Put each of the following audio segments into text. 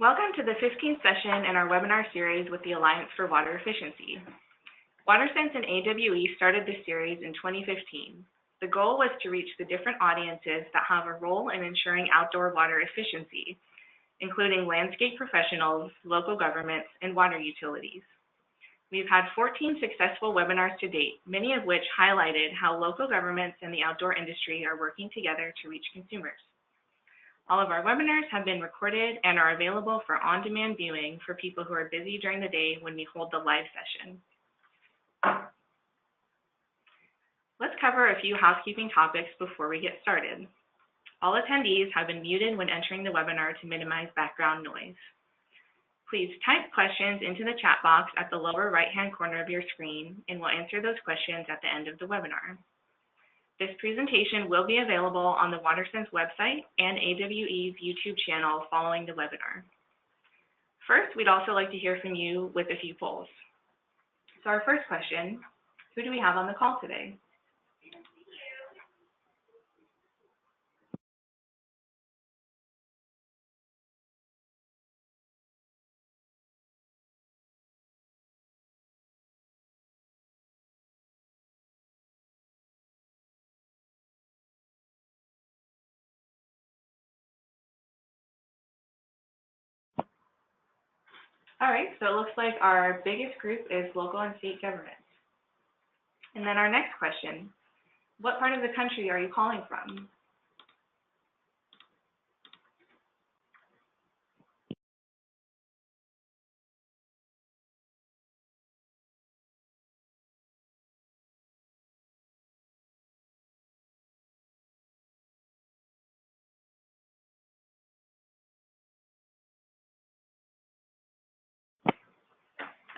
Welcome to the 15th session in our webinar series with the Alliance for Water Efficiency. WaterSense and AWE started this series in 2015. The goal was to reach the different audiences that have a role in ensuring outdoor water efficiency, including landscape professionals, local governments, and water utilities. We've had 14 successful webinars to date, many of which highlighted how local governments and the outdoor industry are working together to reach consumers. All of our webinars have been recorded and are available for on-demand viewing for people who are busy during the day when we hold the live session. Let's cover a few housekeeping topics before we get started. All attendees have been muted when entering the webinar to minimize background noise. Please type questions into the chat box at the lower right-hand corner of your screen, and we'll answer those questions at the end of the webinar. This presentation will be available on the WaterSense website and AWE's YouTube channel following the webinar. First, we'd also like to hear from you with a few polls. So our first question, who do we have on the call today? All right, so it looks like our biggest group is local and state governments. And then our next question, what part of the country are you calling from?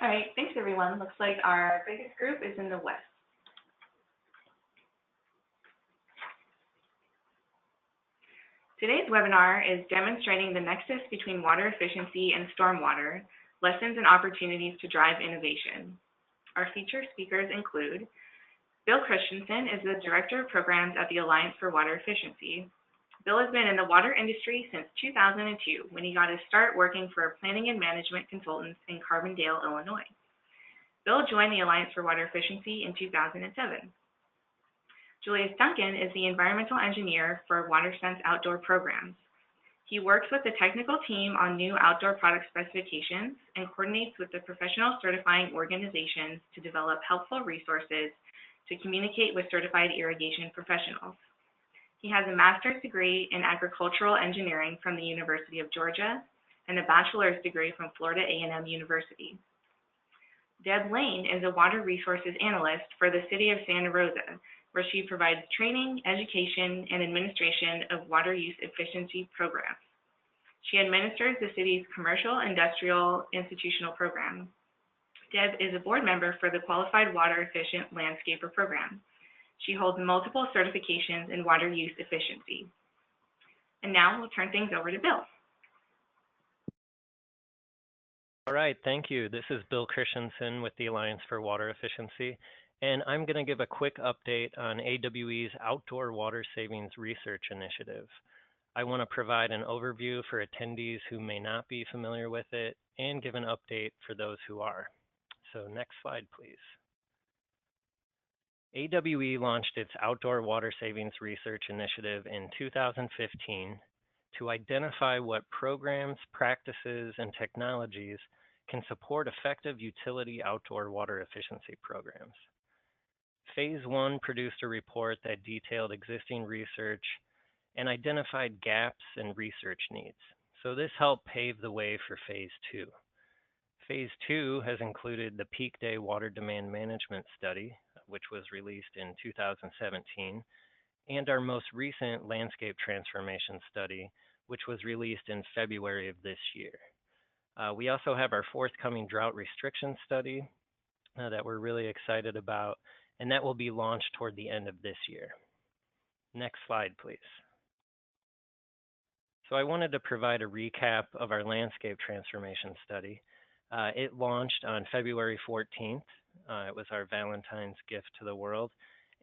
All right, thanks everyone. Looks like our biggest group is in the West. Today's webinar is demonstrating the nexus between water efficiency and stormwater, lessons and opportunities to drive innovation. Our featured speakers include Bill Christensen is the Director of Programs at the Alliance for Water Efficiency. Bill has been in the water industry since 2002 when he got his start working for planning and management consultants in Carbondale, Illinois. Bill joined the Alliance for Water Efficiency in 2007. Julius Duncan is the environmental engineer for WaterSense outdoor programs. He works with the technical team on new outdoor product specifications and coordinates with the professional certifying organizations to develop helpful resources to communicate with certified irrigation professionals. He has a master's degree in agricultural engineering from the University of Georgia and a bachelor's degree from Florida A&M University. Deb Lane is a water resources analyst for the City of Santa Rosa, where she provides training, education, and administration of water use efficiency programs. She administers the city's commercial, industrial, institutional program. Deb is a board member for the Qualified Water Efficient Landscaper program. She holds multiple certifications in water use efficiency. And now we'll turn things over to Bill. All right, thank you. This is Bill Christensen with the Alliance for Water Efficiency, and I'm going to give a quick update on AWE's Outdoor Water Savings Research Initiative. I want to provide an overview for attendees who may not be familiar with it and give an update for those who are. So next slide, please. AWE launched its Outdoor Water Savings Research Initiative in 2015 to identify what programs, practices, and technologies can support effective utility outdoor water efficiency programs. Phase 1 produced a report that detailed existing research and identified gaps in research needs. So this helped pave the way for Phase 2. Phase 2 has included the Peak Day Water Demand Management Study, which was released in 2017, and our most recent Landscape Transformation Study, which was released in February of this year. We also have our forthcoming Drought Restriction Study that we're really excited about, and that will be launched toward the end of this year. Next slide, please. So I wanted to provide a recap of our Landscape Transformation Study. It launched on February 14th. It was our Valentine's gift to the world.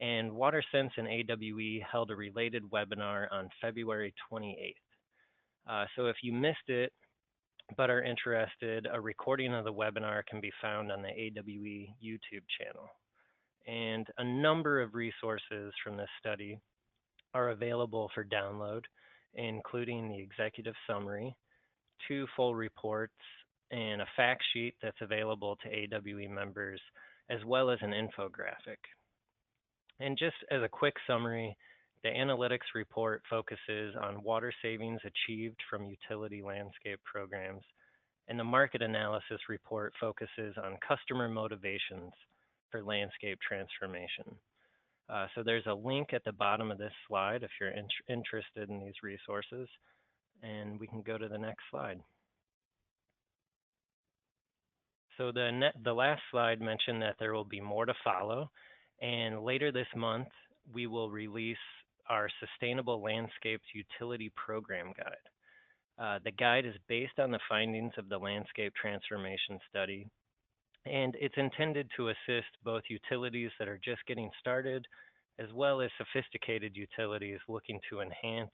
And WaterSense and AWE held a related webinar on February 28th. So if you missed it, but are interested, a recording of the webinar can be found on the AWE YouTube channel. And a number of resources from this study are available for download, including the executive summary, 2 full reports, and a fact sheet that's available to AWE members, as well as an infographic. And just as a quick summary, the analytics report focuses on water savings achieved from utility landscape programs, and the market analysis report focuses on customer motivations for landscape transformation. So there's a link at the bottom of this slide if you're interested in these resources, and we can go to the next slide. So the last slide mentioned that there will be more to follow, and later this month, we will release our Sustainable Landscapes Utility Program Guide. The guide is based on the findings of the Landscape Transformation Study, and it's intended to assist both utilities that are just getting started, as well as sophisticated utilities looking to enhance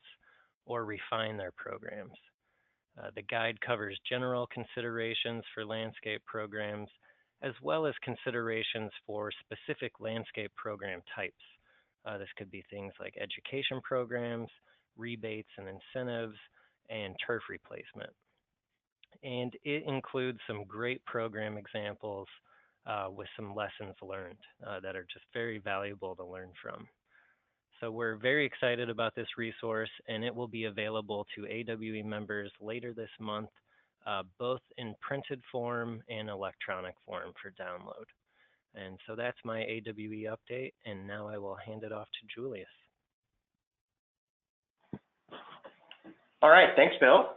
or refine their programs. The guide covers general considerations for landscape programs, as well as considerations for specific landscape program types. This could be things like education programs, rebates and incentives, and turf replacement. And it includes some great program examples with some lessons learned that are just very valuable to learn from. So we're very excited about this resource, and it will be available to AWE members later this month, both in printed form and electronic form for download. And so that's my AWE update, and now I will hand it off to Julius. All right, thanks, Bill.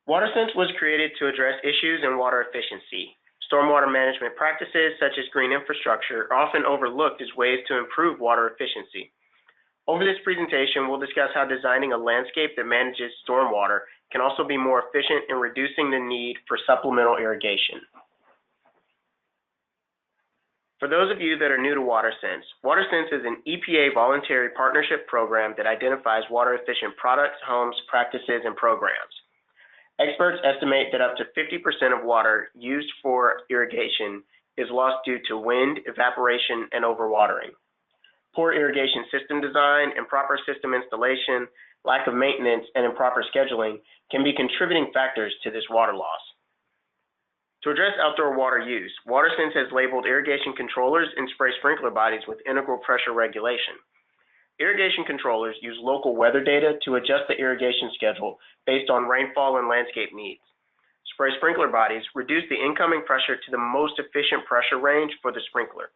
WaterSense was created to address issues in water efficiency. Stormwater management practices, such as green infrastructure, are often overlooked as ways to improve water efficiency. Over this presentation, we'll discuss how designing a landscape that manages stormwater can also be more efficient in reducing the need for supplemental irrigation. For those of you that are new to WaterSense, WaterSense is an EPA voluntary partnership program that identifies water-efficient products, homes, practices, and programs. Experts estimate that up to 50% of water used for irrigation is lost due to wind, evaporation, and overwatering. Poor irrigation system design, improper system installation, lack of maintenance, and improper scheduling can be contributing factors to this water loss. To address outdoor water use, WaterSense has labeled irrigation controllers and spray sprinkler bodies with integral pressure regulation. Irrigation controllers use local weather data to adjust the irrigation schedule based on rainfall and landscape needs. Spray sprinkler bodies reduce the incoming pressure to the most efficient pressure range for the sprinkler.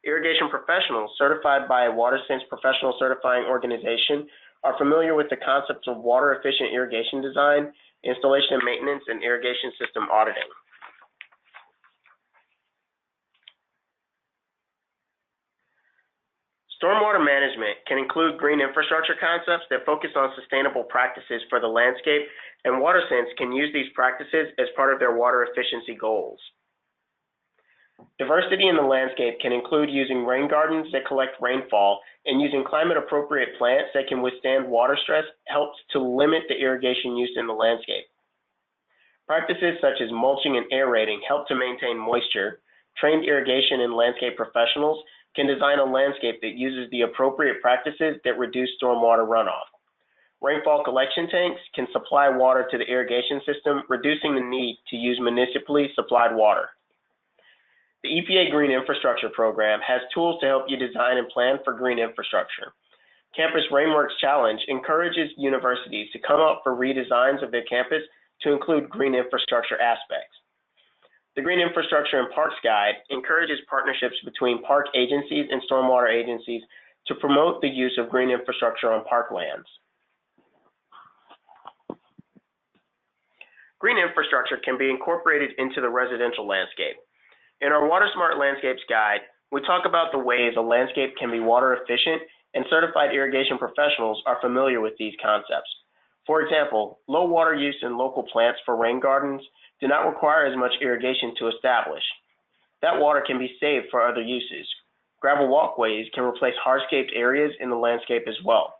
Irrigation professionals certified by a WaterSense professional certifying organization are familiar with the concepts of water-efficient irrigation design, installation and maintenance, and irrigation system auditing. Stormwater management can include green infrastructure concepts that focus on sustainable practices for the landscape, and WaterSense can use these practices as part of their water efficiency goals. Diversity in the landscape can include using rain gardens that collect rainfall, and using climate-appropriate plants that can withstand water stress helps to limit the irrigation use in the landscape. Practices such as mulching and aerating help to maintain moisture. Trained irrigation and landscape professionals can design a landscape that uses the appropriate practices that reduce stormwater runoff. Rainfall collection tanks can supply water to the irrigation system, reducing the need to use municipally supplied water. The EPA Green Infrastructure Program has tools to help you design and plan for green infrastructure. Campus Rainworks Challenge encourages universities to come up for redesigns of their campus to include green infrastructure aspects. The Green Infrastructure and Parks Guide encourages partnerships between park agencies and stormwater agencies to promote the use of green infrastructure on park lands. Green infrastructure can be incorporated into the residential landscape. In our Water Smart Landscapes Guide, we talk about the ways a landscape can be water efficient, and certified irrigation professionals are familiar with these concepts. For example, low water use in local plants for rain gardens do not require as much irrigation to establish. That water can be saved for other uses. Gravel walkways can replace hardscaped areas in the landscape as well.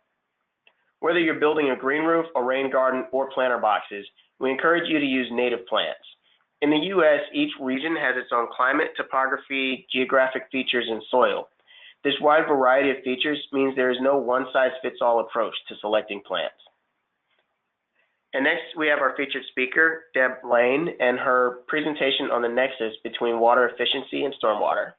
Whether you're building a green roof, a rain garden, or planter boxes, we encourage you to use native plants. In the U.S., each region has its own climate, topography, geographic features, and soil. This wide variety of features means there is no one-size-fits-all approach to selecting plants. And next, we have our featured speaker, Deb Lane, and her presentation on the nexus between water efficiency and stormwater.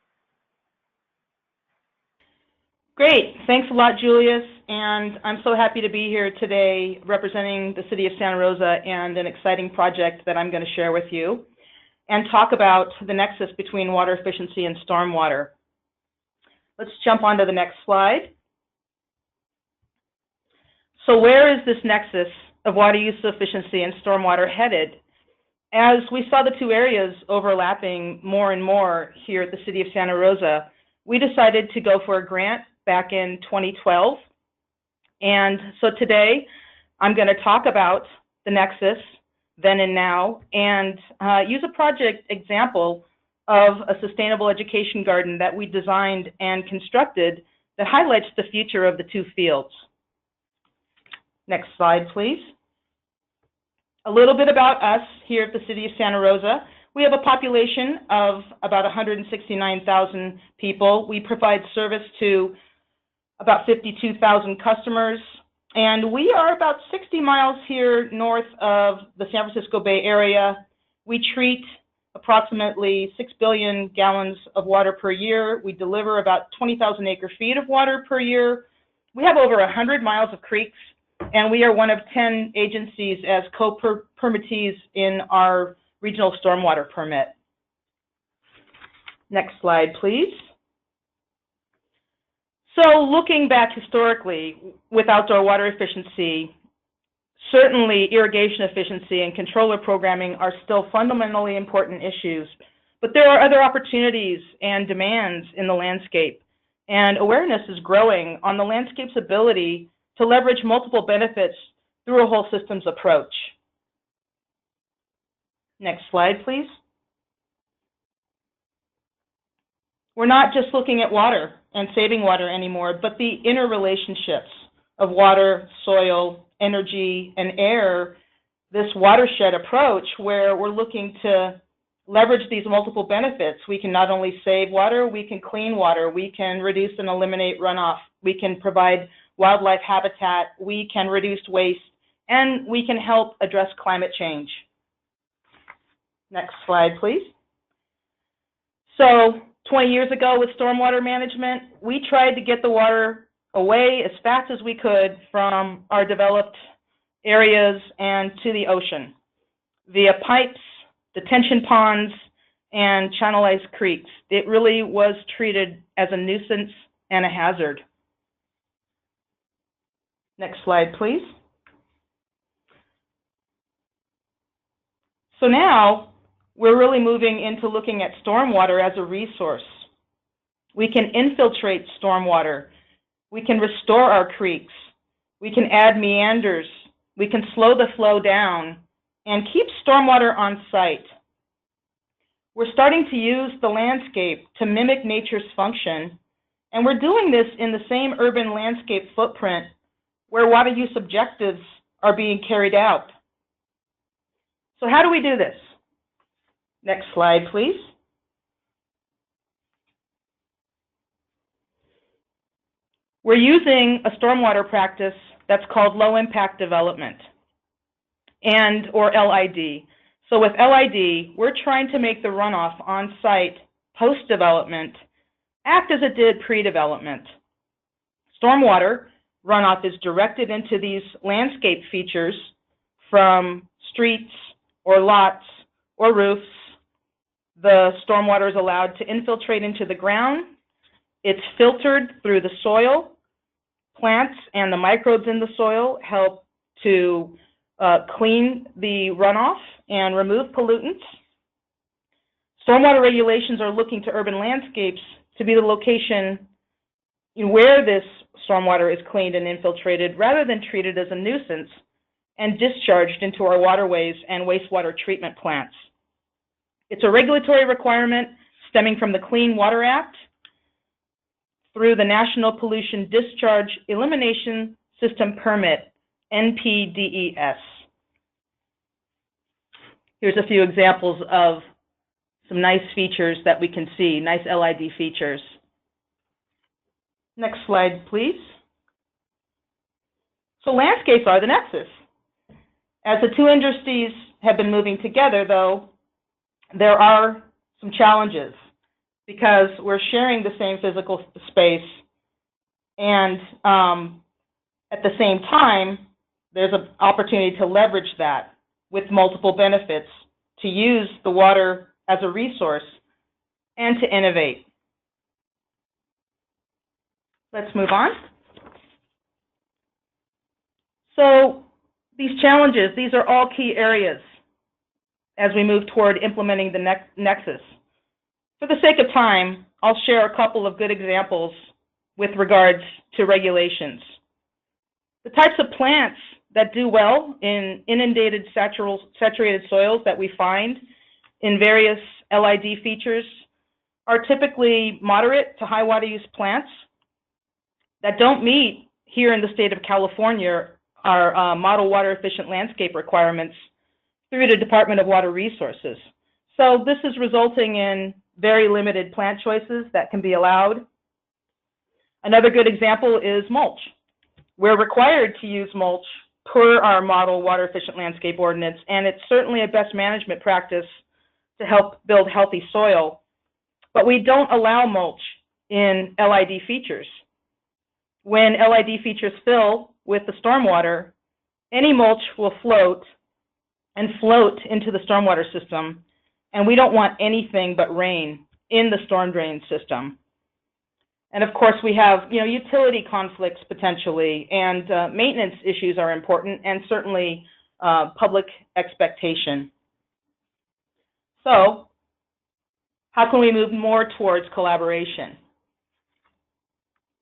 Great. Thanks a lot, Julius. And I'm so happy to be here today representing the City of Santa Rosa and an exciting project that I'm going to share with you and talk about the nexus between water efficiency and stormwater. Let's jump on to the next slide. So where is this nexus of water use efficiency and stormwater headed? As we saw the two areas overlapping more and more here at the City of Santa Rosa, we decided to go for a grant back in 2012. And so today, I'm going to talk about the nexus, then and now, and use a project example of a sustainable education garden that we designed and constructed that highlights the future of the two fields. Next slide, please. A little bit about us here at the City of Santa Rosa. We have a population of about 169,000 people. We provide service to about 52,000 customers, and we are about 60 miles here north of the San Francisco Bay Area. We treat approximately 6 billion gallons of water per year. We deliver about 20,000 acre-feet of water per year. We have over 100 miles of creeks, and we are one of 10 agencies as co-permittees in our regional stormwater permit. Next slide, please. So looking back historically with outdoor water efficiency, certainly irrigation efficiency and controller programming are still fundamentally important issues, but there are other opportunities and demands in the landscape, and awareness is growing on the landscape's ability to leverage multiple benefits through a whole systems approach. Next slide, please. We're not just looking at water and saving water anymore, but the interrelationships of water, soil, energy, and air, this watershed approach where we're looking to leverage these multiple benefits. We can not only save water, we can clean water, we can reduce and eliminate runoff, we can provide wildlife habitat, we can reduce waste, and we can help address climate change. Next slide, please. So 20 years ago with stormwater management, we tried to get the water away as fast as we could from our developed areas and to the ocean via pipes, detention ponds, and channelized creeks. It really was treated as a nuisance and a hazard. Next slide, please. So now we're really moving into looking at stormwater as a resource. We can infiltrate stormwater. We can restore our creeks. We can add meanders. We can slow the flow down and keep stormwater on site. We're starting to use the landscape to mimic nature's function, and we're doing this in the same urban landscape footprint where water use objectives are being carried out. So how do we do this? Next slide, please. We're using a stormwater practice that's called low impact development, or LID. So with LID, we're trying to make the runoff on site post-development act as it did pre-development. Stormwater runoff is directed into these landscape features from streets or lots or roofs. The stormwater is allowed to infiltrate into the ground. It's filtered through the soil. Plants and the microbes in the soil help to clean the runoff and remove pollutants. Stormwater regulations are looking to urban landscapes to be the location where this stormwater is cleaned and infiltrated rather than treated as a nuisance and discharged into our waterways and wastewater treatment plants. It's a regulatory requirement stemming from the Clean Water Act through the National Pollution Discharge Elimination System Permit, NPDES. Here's a few examples of some nice features that we can see, nice LID features. Next slide, please. So landscapes are the nexus. As the two industries have been moving together, though, there are some challenges because we're sharing the same physical space, and at the same time, there's an opportunity to leverage that with multiple benefits, to use the water as a resource and to innovate. Let's move on. So these challenges, these are all key areas as we move toward implementing the Nexus. For the sake of time, I'll share a couple of good examples with regards to regulations. The types of plants that do well in inundated saturated soils that we find in various LID features are typically moderate to high water use plants that don't meet, here in the state of California, our model water efficient landscape requirements through the Department of Water Resources. So this is resulting in very limited plant choices that can be allowed. Another good example is mulch. We're required to use mulch per our model water efficient landscape ordinance, and it's certainly a best management practice to help build healthy soil. But we don't allow mulch in LID features. When LID features fill with the stormwater, any mulch will float into the stormwater system, and we don't want anything but rain in the storm drain system. And of course, we have utility conflicts potentially, and maintenance issues are important, and certainly public expectation. So, how can we move more towards collaboration?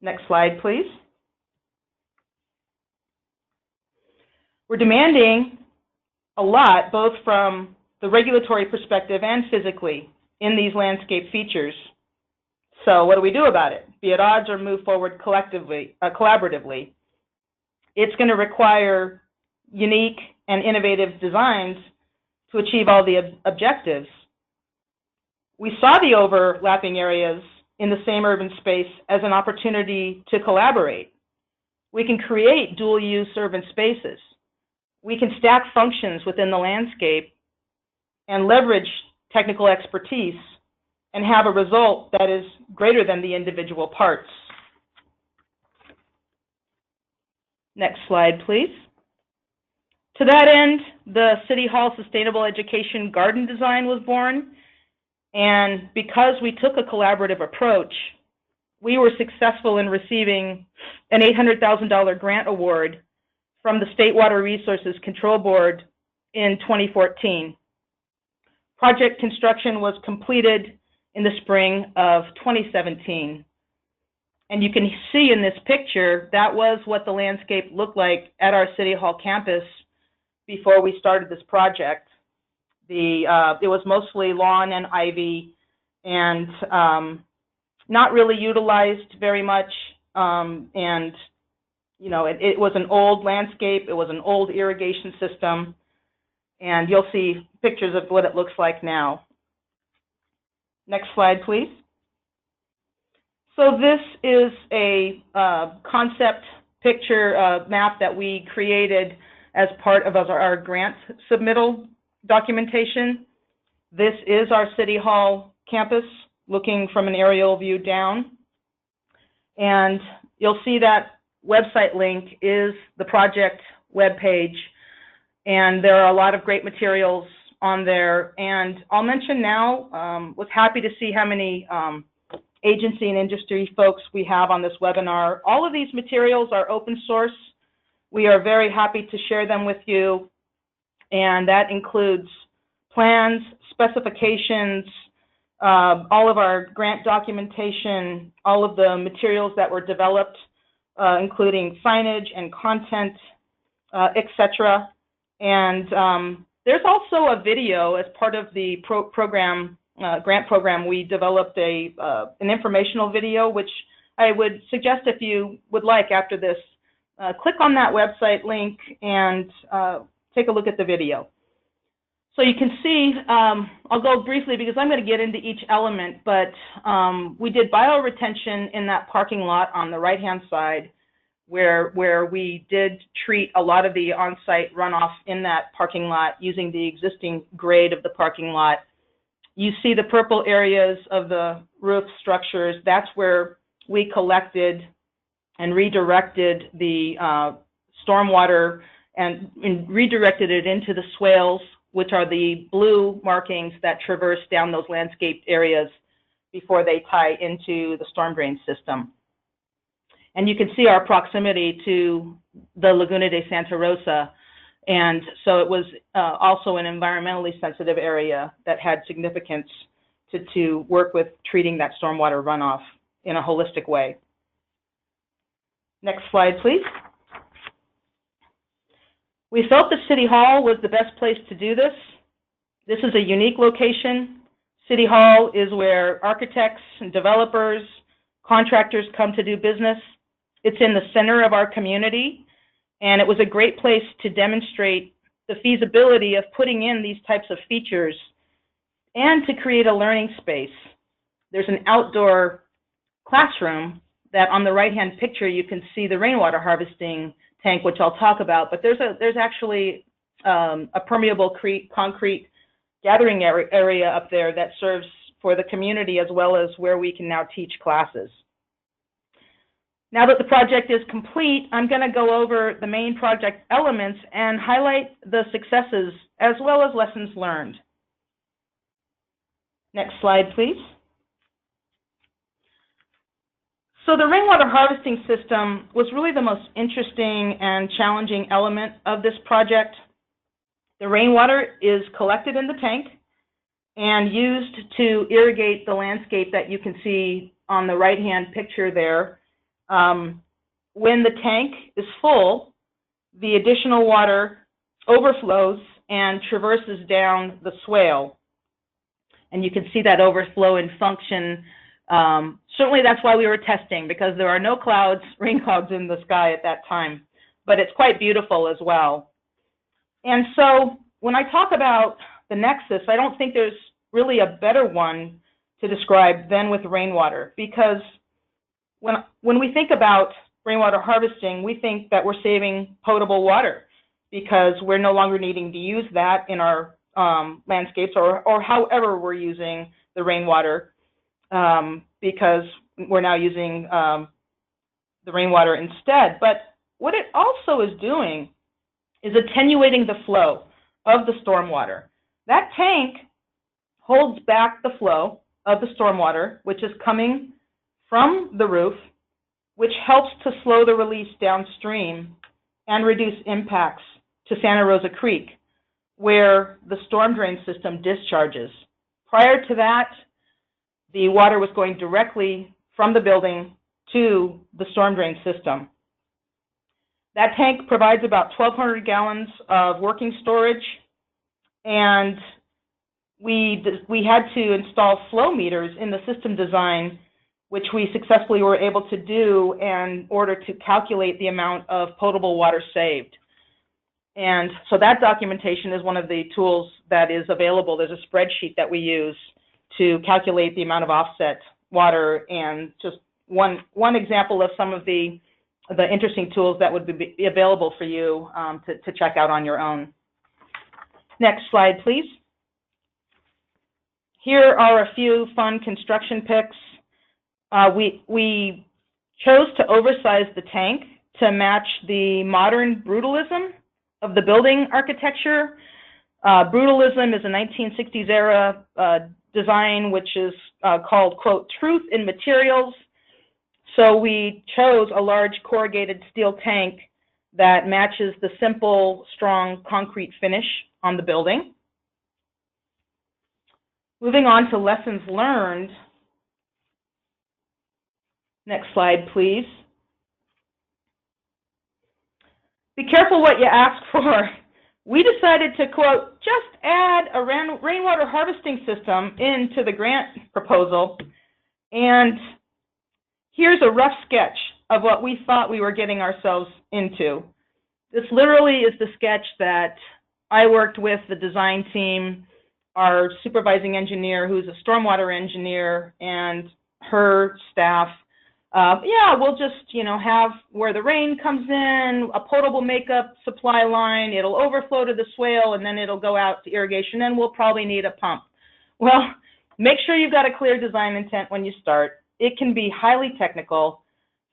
Next slide, please. We're demanding a lot, both from the regulatory perspective and physically, in these landscape features. So what do we do about it? Be at odds or move forward collaboratively. It's going to require unique and innovative designs to achieve all the objectives. We saw the overlapping areas in the same urban space as an opportunity to collaborate. We can create dual-use urban spaces. We can stack functions within the landscape and leverage technical expertise and have a result that is greater than the individual parts. Next slide, please. To that end, the City Hall Sustainable Education Garden Design was born, and because we took a collaborative approach, we were successful in receiving an $800,000 grant award from the State Water Resources Control Board in 2014. Project construction was completed in the spring of 2017. And you can see in this picture, that was what the landscape looked like at our City Hall campus before we started this project. It was mostly lawn and ivy and not really utilized very much. And it was an old landscape. It was an old irrigation system. And you'll see pictures of what it looks like now. Next slide, please. So this is a concept picture map that we created as part of our grant submittal documentation. This is our City Hall campus, looking from an aerial view down. And you'll see that website link is the project webpage. And there are a lot of great materials on there. And I'll mention now, was happy to see how many agency and industry folks we have on this webinar. All of these materials are open source. We are very happy to share them with you. And that includes plans, specifications, all of our grant documentation, all of the materials that were developed, including signage and content, etc. And there's also a video as part of the grant program. We developed an informational video, which I would suggest if you would like after this click on that website link and take a look at the video. So you can see, I'll go briefly because I'm going to get into each element, but we did bioretention in that parking lot on the right-hand side where we did treat a lot of the on-site runoff in that parking lot using the existing grade of the parking lot. You see the purple areas of the roof structures. That's where we collected and redirected the stormwater and redirected it into the swales, which are the blue markings that traverse down those landscaped areas before they tie into the storm drain system. And you can see our proximity to the Laguna de Santa Rosa. And so it was also an environmentally sensitive area that had significance to work with treating that stormwater runoff in a holistic way. Next slide, please. We felt the City Hall was the best place to do this. This is a unique location. City Hall is where architects and developers, contractors come to do business. It's in the center of our community, and it was a great place to demonstrate the feasibility of putting in these types of features and to create a learning space. There's an outdoor classroom that on the right-hand picture you can see the rainwater harvesting tank, which I'll talk about, but there's actually a permeable concrete gathering area up there that serves for the community as well as where we can now teach classes. Now that the project is complete, I'm going to go over the main project elements and highlight the successes as well as lessons learned. Next slide, please. So the rainwater harvesting system was really the most interesting and challenging element of this project. The rainwater is collected in the tank and used to irrigate the landscape that you can see on the right-hand picture there. When the tank is full, the additional water overflows and traverses down the swale. And you can see that overflow in function. Certainly that's why we were testing, because there are no clouds, rain clouds in the sky at that time, but it's quite beautiful as well. And so when I talk about the Nexus, I don't think there's really a better one to describe than with rainwater, because when we think about rainwater harvesting, we think that we're saving potable water because we're no longer needing to use that in our landscapes or however we're using the rainwater, because we're now using the rainwater instead. But what it also is doing is attenuating the flow of the stormwater. That tank holds back the flow of the stormwater, which is coming from the roof, which helps to slow the release downstream and reduce impacts to Santa Rosa Creek, where the storm drain system discharges. Prior to that, the water was going directly from the building to the storm drain system. That tank provides about 1,200 gallons of working storage, and we had to install flow meters in the system design, which we successfully were able to do in order to calculate the amount of potable water saved. And so that documentation is one of the tools that is available. There's a spreadsheet that we use to calculate the amount of offset water, and just one example of some of the interesting tools that would be available for you to check out on your own. Next slide, please. Here are a few fun construction pics. We chose to oversize the tank to match the modern brutalism of the building architecture. Brutalism is a 1960s era design, which is called, quote, truth in materials. So we chose a large corrugated steel tank that matches the simple, strong concrete finish on the building. Moving on to lessons learned. Next slide, please. Be careful what you ask for. We decided to, quote, just add a rainwater harvesting system into the grant proposal. And here's a rough sketch of what we thought we were getting ourselves into. This literally is the sketch that I worked with the design team, our supervising engineer, who's a stormwater engineer, and her staff. Yeah, we'll just, have where the rain comes in, a potable makeup supply line, it'll overflow to the swale, and then it'll go out to irrigation, and we'll probably need a pump. Well, make sure you've got a clear design intent when you start. It can be highly technical.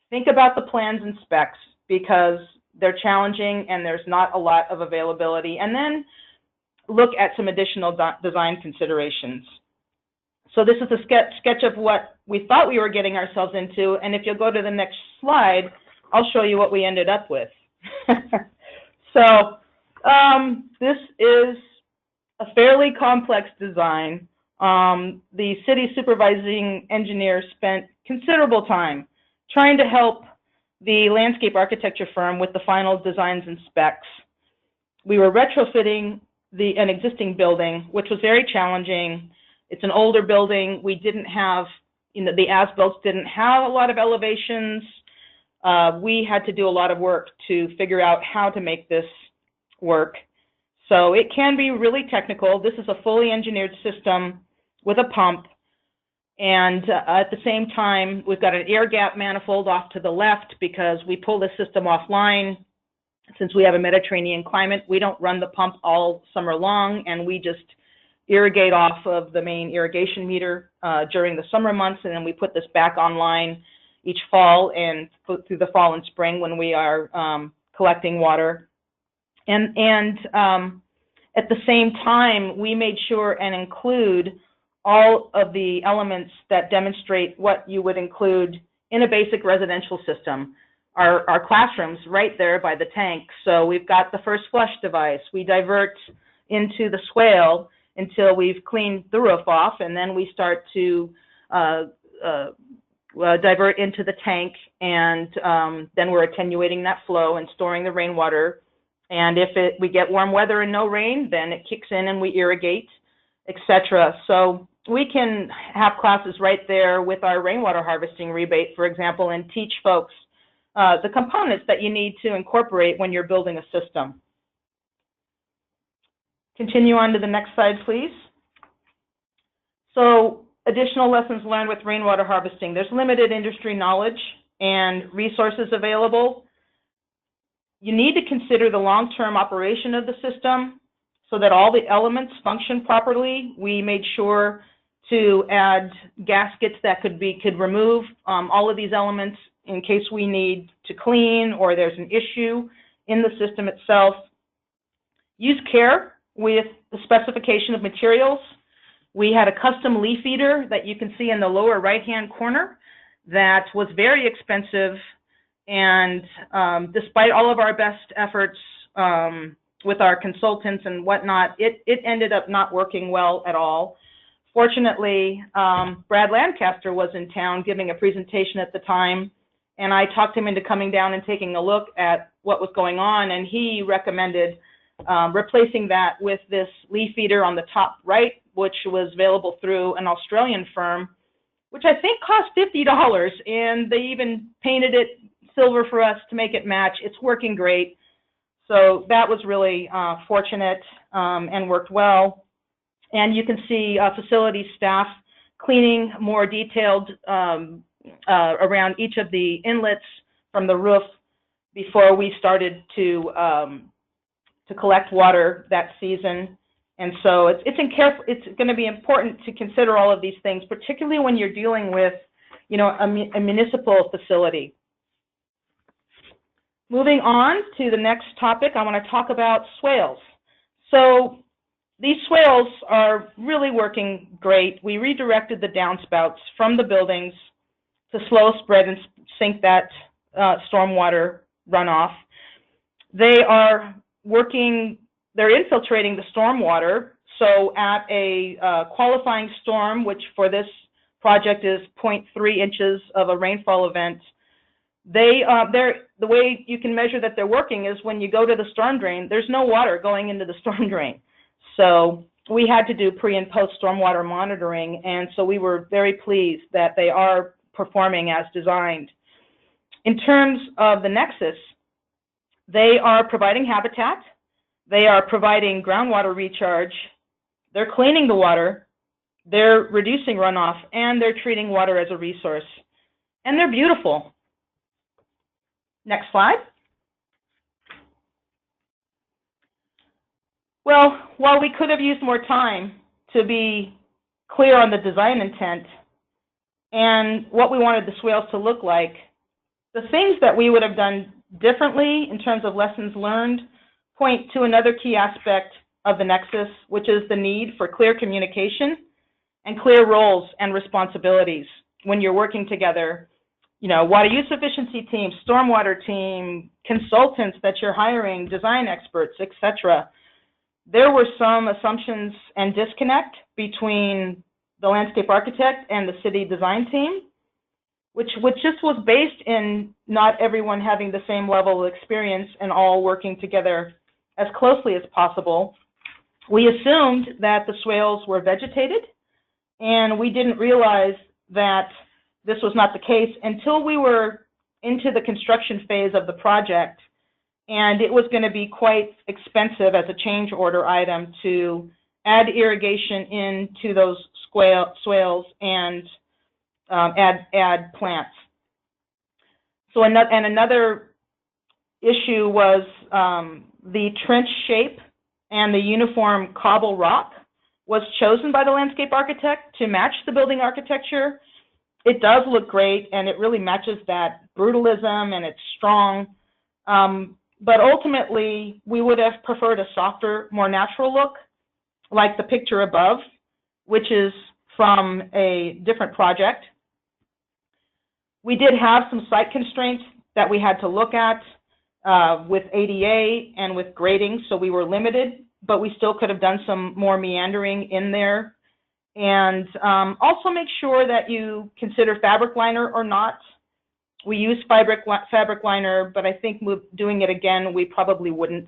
Think about the plans and specs because they're challenging and there's not a lot of availability. And then look at some additional design considerations. So this is a sketch of what we thought we were getting ourselves into, and if you'll go to the next slide, I'll show you what we ended up with. So this is a fairly complex design. The city supervising engineer spent considerable time trying to help the landscape architecture firm with the final designs and specs. We were retrofitting an existing building, which was very challenging. It's an older building. We didn't have, the as-built didn't have a lot of elevations. We had to do a lot of work to figure out how to make this work. So it can be really technical. This is a fully engineered system with a pump. And at the same time, we've got an air gap manifold off to the left because we pull the system offline. Since we have a Mediterranean climate, we don't run the pump all summer long, and we just irrigate off of the main irrigation meter during the summer months, and then we put this back online each fall and through the fall and spring when we are collecting water. And at the same time, we made sure and include all of the elements that demonstrate what you would include in a basic residential system. Our classrooms right there by the tank. So we've got the first flush device. We divert into the swale until we've cleaned the roof off, and then we start to divert into the tank, and then we're attenuating that flow and storing the rainwater. And if we get warm weather and no rain, then it kicks in and we irrigate, etc. So we can have classes right there with our rainwater harvesting rebate, for example, and teach folks the components that you need to incorporate when you're building a system. Continue on to the next slide, please. So additional lessons learned with rainwater harvesting. There's limited industry knowledge and resources available. You need to consider the long-term operation of the system so that all the elements function properly. We made sure to add gaskets that could remove all of these elements in case we need to clean or there's an issue in the system itself. Use care with the specification of materials. We had a custom leaf feeder that you can see in the lower right-hand corner that was very expensive, and despite all of our best efforts with our consultants and whatnot, it ended up not working well at all. Fortunately, Brad Lancaster was in town giving a presentation at the time, and I talked him into coming down and taking a look at what was going on, and he recommended replacing that with this leaf feeder on the top right, which was available through an Australian firm, which I think cost $50, and they even painted it silver for us to make it match. It's working great. So that was really fortunate and worked well. And you can see facility staff cleaning more detailed around each of the inlets from the roof before we started to collect water that season. And so it's going to be important to consider all of these things, particularly when you're dealing with, a municipal facility. Moving on to the next topic, I want to talk about swales. So these swales are really working great. We redirected the downspouts from the buildings to slow spread and sink that stormwater runoff. They are working, they're infiltrating the stormwater. So at a qualifying storm, which for this project is 0.3 inches of a rainfall event, the way you can measure that they're working is when you go to the storm drain, there's no water going into the storm drain. So we had to do pre and post stormwater monitoring, and so we were very pleased that they are performing as designed. In terms of the Nexus, they are providing habitat, they are providing groundwater recharge, they're cleaning the water, they're reducing runoff, and they're treating water as a resource. And they're beautiful. Next slide. Well, while we could have used more time to be clear on the design intent and what we wanted the swales to look like, the things that we would have done differently in terms of lessons learned point to another key aspect of the Nexus, which is the need for clear communication and clear roles and responsibilities when you're working together. You know, water use efficiency team, stormwater team, consultants that you're hiring, design experts, etc. There were some assumptions and disconnect between the landscape architect and the city design team, which just was based in not everyone having the same level of experience and all working together as closely as possible. We assumed that the swales were vegetated, and we didn't realize that this was not the case until we were into the construction phase of the project, and it was going to be quite expensive as a change order item to add irrigation into those swales and add plants. So another issue was the trench shape and the uniform cobble rock was chosen by the landscape architect to match the building architecture. It does look great, and it really matches that brutalism, and it's strong. But ultimately, we would have preferred a softer, more natural look, like the picture above, which is from a different project. We did have some site constraints that we had to look at with ADA and with grading, so we were limited, but we still could have done some more meandering in there. And also make sure that you consider fabric liner or not. We use fabric liner, but I think doing it again, we probably wouldn't.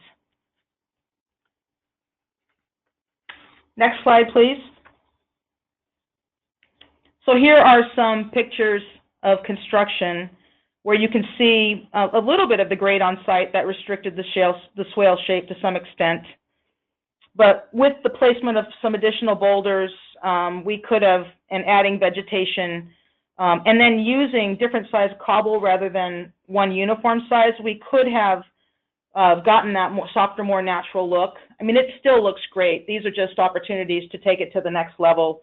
Next slide, please. So here are some pictures of construction where you can see a little bit of the grade on site that restricted the swale shape to some extent. But with the placement of some additional boulders, we could have, and adding vegetation, and then using different size cobble rather than one uniform size, we could have gotten that more softer, more natural look. I mean, it still looks great. These are just opportunities to take it to the next level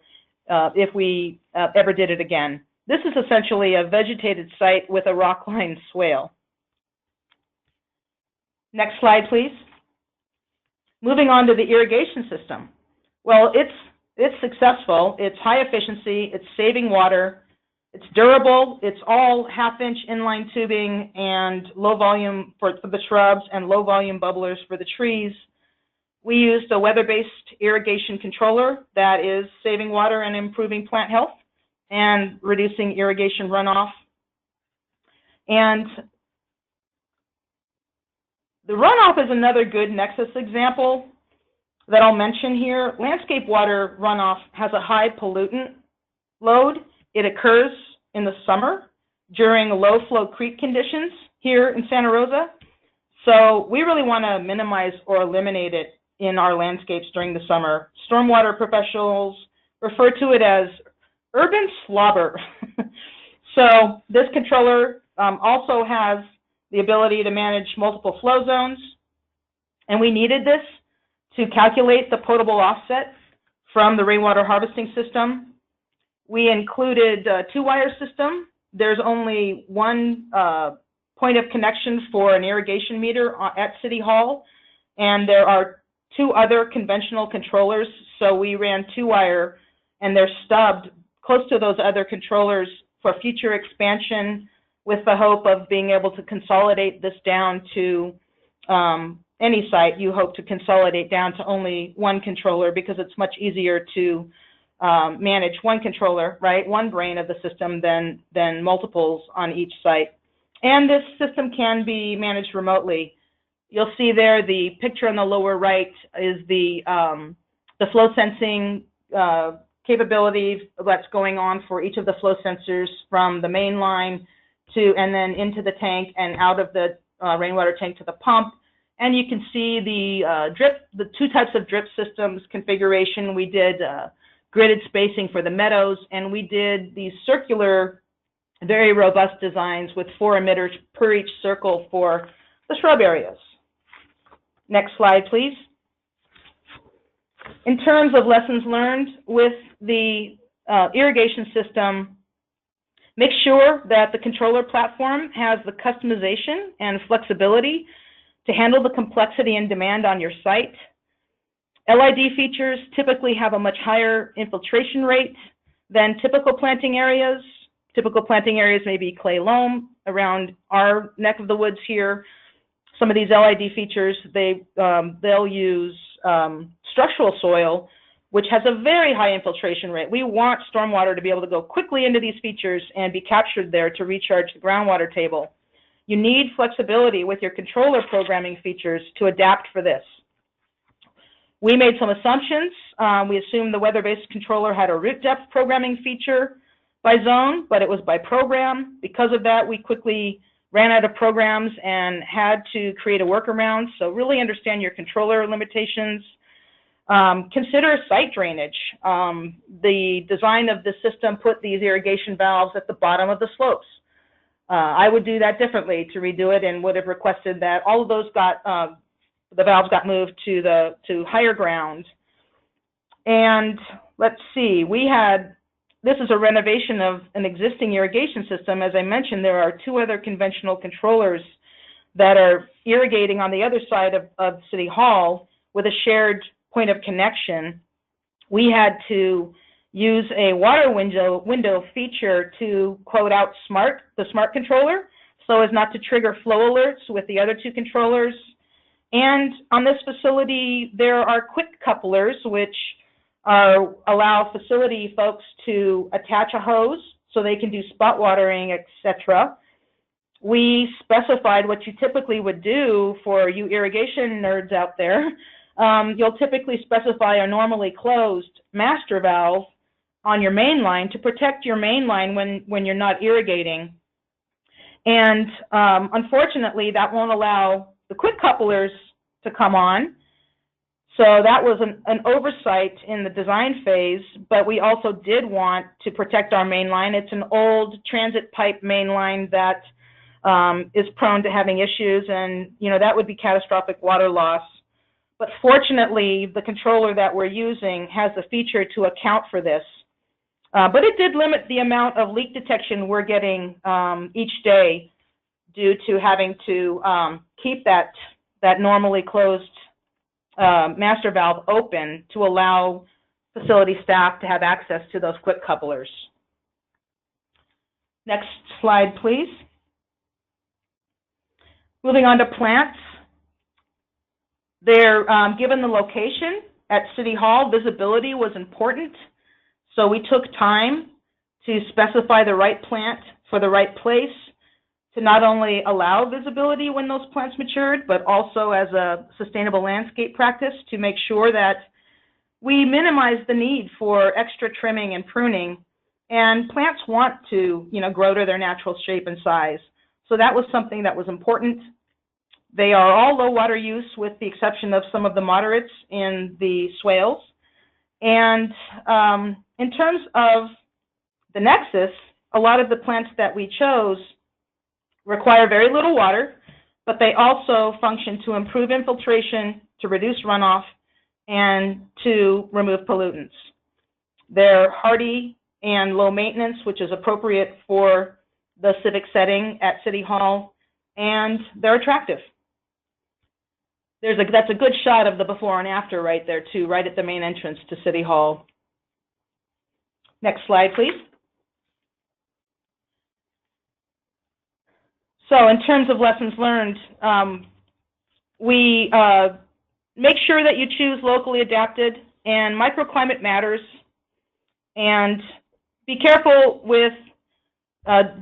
if we ever did it again. This is essentially a vegetated site with a rock-lined swale. Next slide, please. Moving on to the irrigation system. Well, it's successful. It's high efficiency. It's saving water. It's durable. It's all half-inch inline tubing and low volume for the shrubs and low volume bubblers for the trees. We used a weather-based irrigation controller that is saving water and improving plant health and reducing irrigation runoff. And the runoff is another good Nexus example that I'll mention here. Landscape water runoff has a high pollutant load. It occurs in the summer during low flow creek conditions here in Santa Rosa. So we really want to minimize or eliminate it in our landscapes during the summer. Stormwater professionals refer to it as urban slobber. So this controller also has the ability to manage multiple flow zones, and we needed this to calculate the potable offset from the rainwater harvesting system. We included a two-wire system. There's only one point of connection for an irrigation meter at City Hall, and there are two other conventional controllers, so we ran two-wire, and they're stubbed close to those other controllers for future expansion, with the hope of being able to consolidate this down to any site. You hope to consolidate down to only one controller because it's much easier to manage one controller, right, one brain of the system than multiples on each site. And this system can be managed remotely. You'll see there the picture on the lower right is the flow sensing capabilities that's going on for each of the flow sensors from the main line and then into the tank and out of the rainwater tank to the pump. And you can see the two types of drip systems configuration. We did gridded spacing for the meadows, and we did these circular, very robust designs with 4 emitters per each circle for the shrub areas. Next slide, please. In terms of lessons learned with the irrigation system, make sure that the controller platform has the customization and flexibility to handle the complexity and demand on your site. LID features typically have a much higher infiltration rate than typical planting areas. Typical planting areas may be clay loam. Around our neck of the woods here, some of these LID features, they'll use structural soil, which has a very high infiltration rate. We want stormwater to be able to go quickly into these features and be captured there to recharge the groundwater table. You need flexibility with your controller programming features to adapt for this. We made some assumptions. We assumed the weather-based controller had a root depth programming feature by zone, but it was by program. Because of that, we quickly ran out of programs and had to create a workaround. So really understand your controller limitations. Consider site drainage. The design of the system put these irrigation valves at the bottom of the slopes. I would do that differently to redo it, and would have requested that all of those the valves got moved to higher ground. And let's see, this is a renovation of an existing irrigation system. As I mentioned, there are 2 other conventional controllers that are irrigating on the other side of City Hall with a shared point of connection. We had to use a water window feature to quote out the smart controller so as not to trigger flow alerts with the other 2 controllers. And on this facility, there are quick couplers, which allow facility folks to attach a hose so they can do spot watering, etc. We specified what you typically would do for you irrigation nerds out there. You'll typically specify a normally closed master valve on your main line to protect your main line when you're not irrigating. And unfortunately, that won't allow the quick couplers to come on. So that was an oversight in the design phase, but we also did want to protect our main line. It's an old transit pipe main line that is prone to having issues, and that would be catastrophic water loss. But fortunately, the controller that we're using has the feature to account for this. But it did limit the amount of leak detection we're getting each day due to having to keep that normally closed master valve open to allow facility staff to have access to those quick couplers. Next slide, please. Moving on to plants. They're given the location at City Hall, visibility was important. So we took time to specify the right plant for the right place to not only allow visibility when those plants matured, but also as a sustainable landscape practice to make sure that we minimize the need for extra trimming and pruning. And plants want to, grow to their natural shape and size. So that was something that was important. They are all low water use with the exception of some of the moderates in the swales. And in terms of the Nexus, a lot of the plants that we chose require very little water, but they also function to improve infiltration, to reduce runoff, and to remove pollutants. They're hardy and low maintenance, which is appropriate for the civic setting at City Hall, and they're attractive. That's a good shot of the before and after right there too, right at the main entrance to City Hall. Next slide, please. So in terms of lessons learned, we make sure that you choose locally adapted, and microclimate matters, and be careful with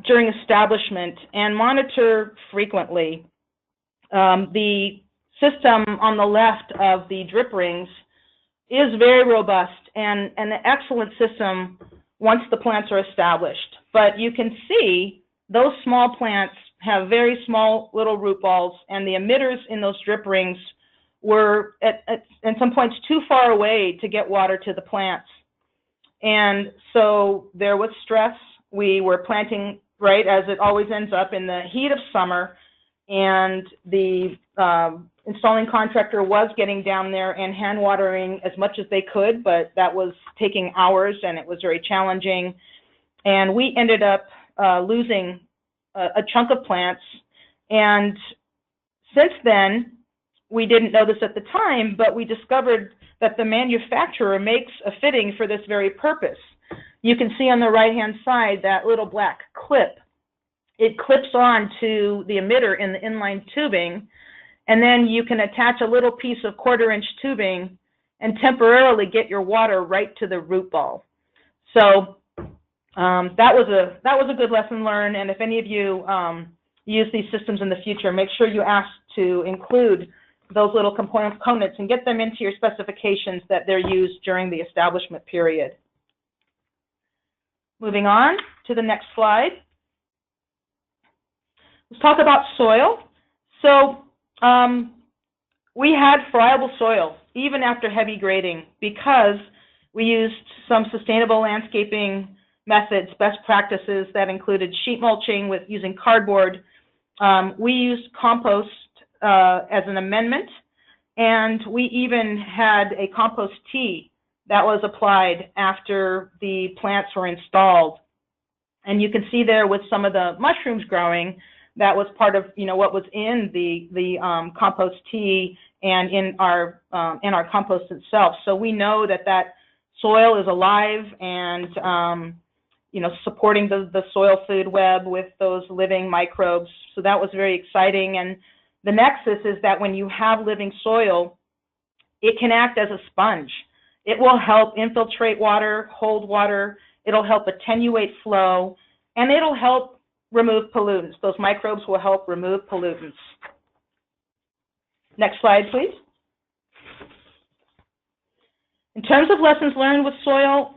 during establishment and monitor frequently. The system on the left of the drip rings is very robust and an excellent system once the plants are established. But you can see those small plants have very small little root balls, and the emitters in those drip rings were at some points too far away to get water to the plants. And so there was stress. We were planting, right, as it always ends up, in the heat of summer, and the installing contractor was getting down there and hand watering as much as they could, but that was taking hours and it was very challenging. And we ended up losing a chunk of plants. And since then, we didn't know this at the time, but we discovered that the manufacturer makes a fitting for this very purpose. You can see on the right-hand side that little black clip. It clips on to the emitter in the inline tubing, and then you can attach a little piece of 1/4-inch tubing and temporarily get your water right to the root ball. So that was a good lesson learned, and if any of you use these systems in the future, make sure you ask to include those little components and get them into your specifications that they're used during the establishment period. Moving on to the next slide. Let's talk about soil. So we had friable soil even after heavy grading because we used some sustainable landscaping methods, best practices that included sheet mulching with using cardboard. We used compost as an amendment, and we even had a compost tea that was applied after the plants were installed. And you can see there with some of the mushrooms growing, that was part of what was in the compost tea and in our compost itself. So we know that soil is alive and supporting the soil food web with those living microbes. So that was very exciting. And the nexus is that when you have living soil, it can act as a sponge. It will help infiltrate water, hold water. It'll help attenuate flow, and it'll help remove pollutants. Those microbes will help remove pollutants. Next slide, please. In terms of lessons learned with soil,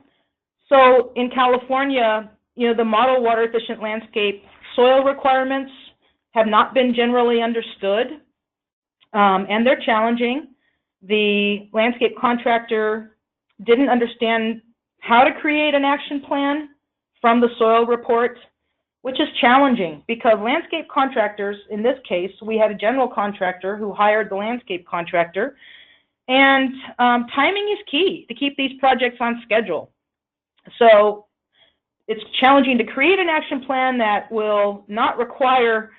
so in California, the model water efficient landscape soil requirements have not been generally understood, and they're challenging. The landscape contractor didn't understand how to create an action plan from the soil report, which is challenging because landscape contractors, in this case, we had a general contractor who hired the landscape contractor, and timing is key to keep these projects on schedule. So it's challenging to create an action plan that will not require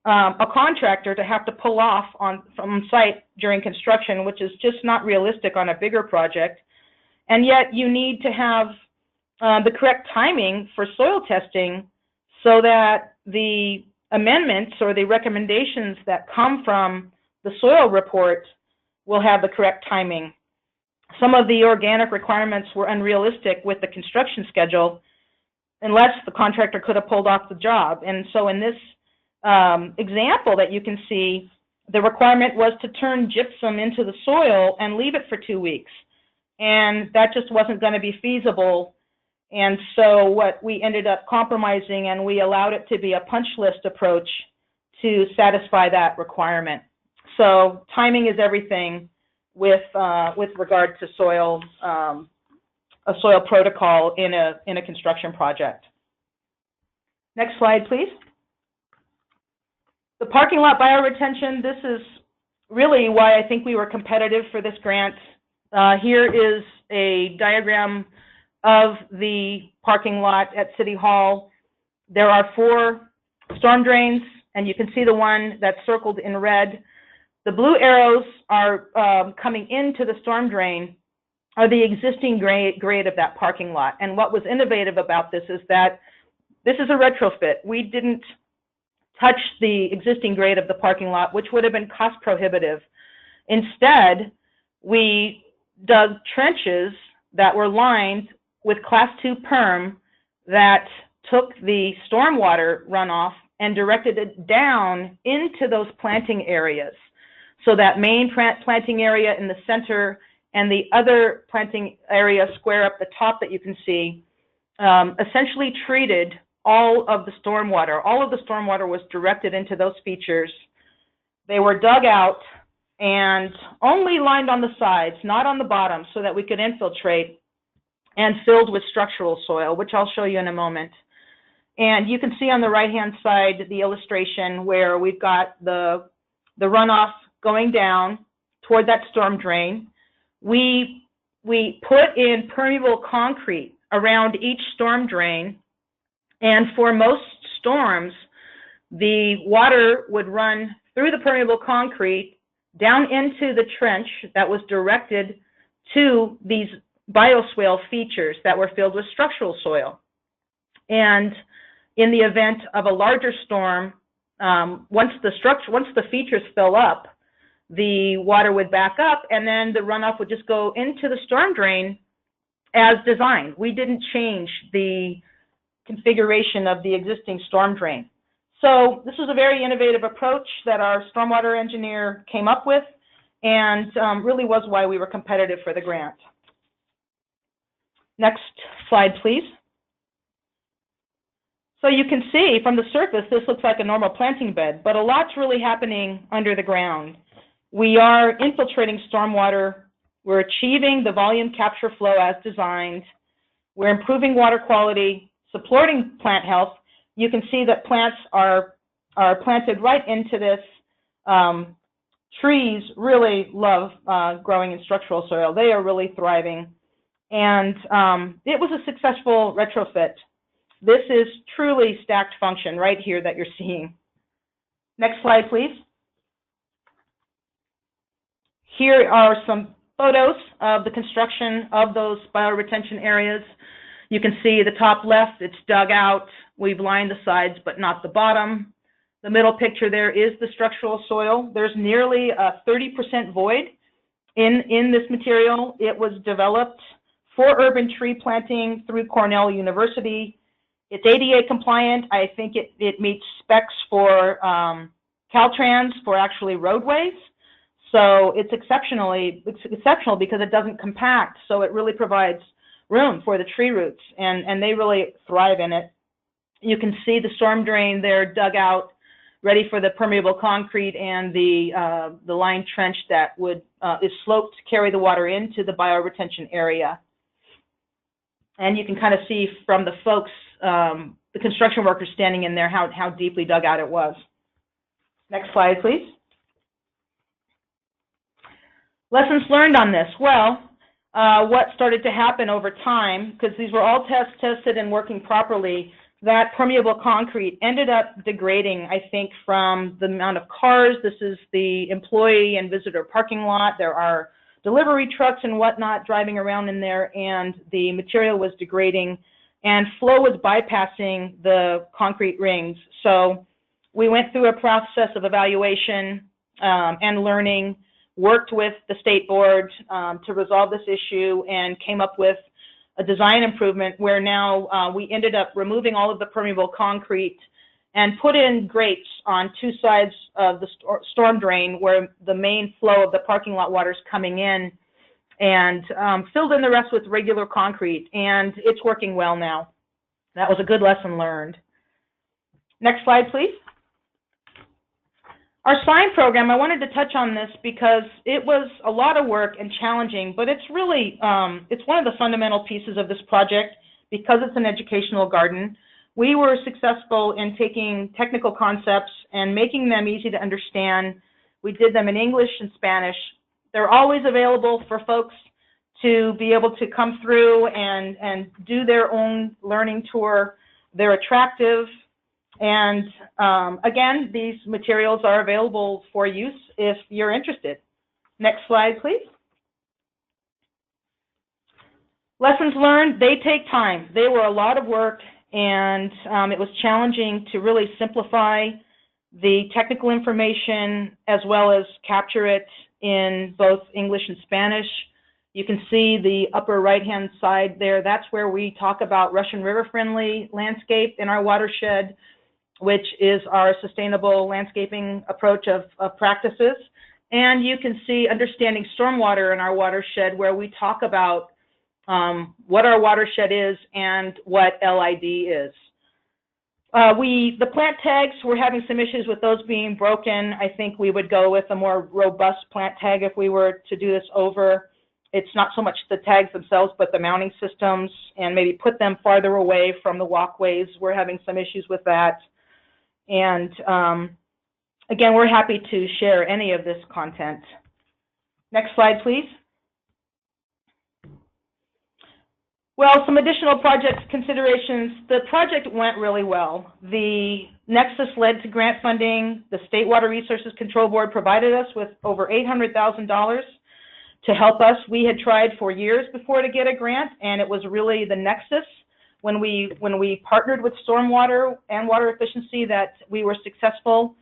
a contractor to have to pull off from site during construction, which is just not realistic on a bigger project. And yet you need to have the correct timing for soil testing so that the amendments or the recommendations that come from the soil report will have the correct timing. Some of the organic requirements were unrealistic with the construction schedule unless the contractor could have pulled off the job. And so in this example that you can see, the requirement was to turn gypsum into the soil and leave it for 2 weeks. And that just wasn't going to be feasible. And so what we ended up compromising, and we allowed it to be a punch list approach to satisfy that requirement. So timing is everything with regard to soil, a soil protocol in a construction project. Next slide, please. The parking lot bioretention, this is really why I think we were competitive for this grant. Here is a diagram of the parking lot at City Hall. There are 4 storm drains, and you can see the one that's circled in red. The blue arrows are coming into the storm drain are the existing grade of that parking lot. And what was innovative about this is that this is a retrofit. We didn't touch the existing grade of the parking lot, which would have been cost prohibitive. Instead, we dug trenches that were lined with Class 2 perm that took the stormwater runoff and directed it down into those planting areas. So that main planting area in the center and the other planting area square up the top that you can see, essentially treated all of the stormwater. All of the stormwater was directed into those features. They were dug out and only lined on the sides, not on the bottom, so that we could infiltrate, and filled with structural soil, which I'll show you in a moment. And you can see on the right-hand side the illustration where we've got the runoff going down toward that storm drain. We put in permeable concrete around each storm drain, and for most storms, the water would run through the permeable concrete down into the trench that was directed to these bioswale features that were filled with structural soil. And in the event of a larger storm, once the features fill up, the water would back up, and then the runoff would just go into the storm drain as designed. We didn't change the configuration of the existing storm drain. So this was a very innovative approach that our stormwater engineer came up with, and really was why we were competitive for the grant. Next slide, please. So you can see from the surface, this looks like a normal planting bed, but a lot's really happening under the ground. We are infiltrating stormwater. We're achieving the volume capture flow as designed. We're improving water quality, supporting plant health. You can see that plants are planted right into this. Trees really love growing in structural soil. They are really thriving. And it was a successful retrofit. This is truly stacked function right here that you're seeing. Next slide, please. Here are some photos of the construction of those bioretention areas. You can see the top left, it's dug out. We've lined the sides, but not the bottom. The middle picture there is the structural soil. There's nearly a 30% void in this material. It was developed for urban tree planting through Cornell University. It's ADA compliant. I think it meets specs for Caltrans for actually roadways. So it's exceptional because it doesn't compact. So it really provides room for the tree roots, and they really thrive in it. You can see the storm drain there dug out, ready for the permeable concrete and the lined trench that is sloped to carry the water into the bioretention area. And you can kind of see from the folks, the construction workers standing in there, how deeply dug out it was. Next slide, please. Lessons learned on this. Well, what started to happen over time, because these were all tested and working properly, that permeable concrete ended up degrading, I think, from the amount of cars. This is the employee and visitor parking lot. There are delivery trucks and whatnot driving around in there, and the material was degrading, and flow was bypassing the concrete rings. So we went through a process of evaluation and learning, worked with the state board to resolve this issue, and came up with a design improvement where now we ended up removing all of the permeable concrete and put in grates on two sides of the storm drain where the main flow of the parking lot water is coming in, and filled in the rest with regular concrete, and it's working well now. That was a good lesson learned. Next slide, please. Our sign program, I wanted to touch on this because it was a lot of work and challenging, but it's really, it's one of the fundamental pieces of this project because it's an educational garden. We were successful in taking technical concepts and making them easy to understand. We did them in English and Spanish. They're always available for folks to be able to come through and do their own learning tour. They're attractive. And again, these materials are available for use if you're interested. Next slide, please. Lessons learned, they take time. They were a lot of work, and it was challenging to really simplify the technical information as well as capture it in both English and Spanish. You can see the upper right-hand side there. That's where we talk about Russian River-friendly landscape in our watershed, which is our sustainable landscaping approach of practices. And you can see understanding stormwater in our watershed, where we talk about what our watershed is and what LID is. The plant tags, we're having some issues with those being broken. I think we would go with a more robust plant tag if we were to do this over. It's not so much the tags themselves, but the mounting systems, and maybe put them farther away from the walkways. We're having some issues with that. And again, we're happy to share any of this content. Next slide, please. Well, some additional project considerations. The project went really well. The Nexus led to grant funding. The State Water Resources Control Board provided us with over $800,000 to help us. We had tried for years before to get a grant, and it was really the Nexus when we partnered with Stormwater and Water Efficiency that we were successful.